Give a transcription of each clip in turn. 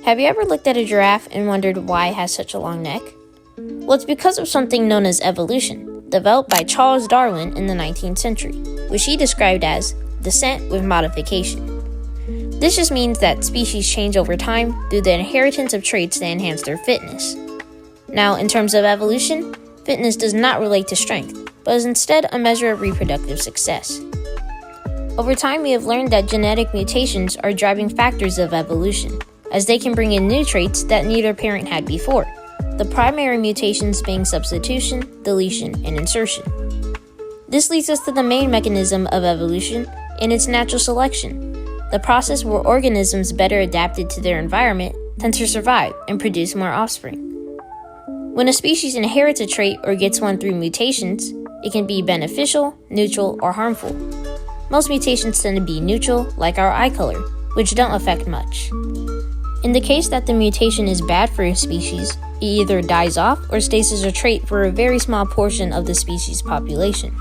Have you ever looked at a giraffe and wondered why it has such a long neck? Well, it's because of something known as evolution, developed by Charles Darwin in the 19th century, which he described as descent with modification. This just means that species change over time through the inheritance of traits that enhance their fitness. Now, in terms of evolution, fitness does not relate to strength, but is instead a measure of reproductive success. Over time, we have learned that genetic mutations are driving factors of evolution, as they can bring in new traits that neither parent had before, the primary mutations being substitution, deletion, and insertion. This leads us to the main mechanism of evolution, and it's natural selection, the process where organisms better adapted to their environment tend to survive and produce more offspring. When a species inherits a trait or gets one through mutations, it can be beneficial, neutral, or harmful. Most mutations tend to be neutral, like our eye color, which don't affect much. In the case that the mutation is bad for a species, it either dies off or stays as a trait for a very small portion of the species population.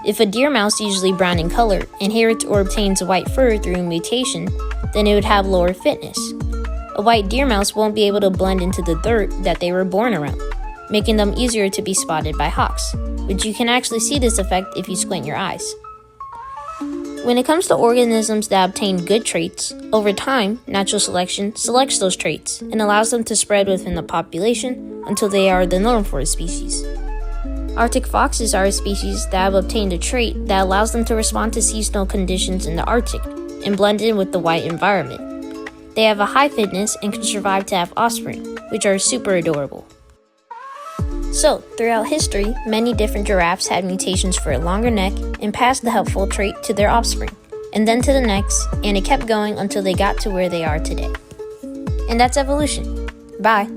If a deer mouse, usually brown in color, inherits or obtains white fur through a mutation, then it would have lower fitness. A white deer mouse won't be able to blend into the dirt that they were born around, making them easier to be spotted by hawks, but you can actually see this effect if you squint your eyes. When it comes to organisms that obtain good traits, over time, natural selection selects those traits and allows them to spread within the population until they are the norm for a species. Arctic foxes are a species that have obtained a trait that allows them to respond to seasonal conditions in the Arctic and blend in with the white environment. They have a high fitness and can survive to have offspring, which are super adorable. So, throughout history, many different giraffes had mutations for a longer neck and passed the helpful trait to their offspring, and then to the next, and it kept going until they got to where they are today. And that's evolution. Bye.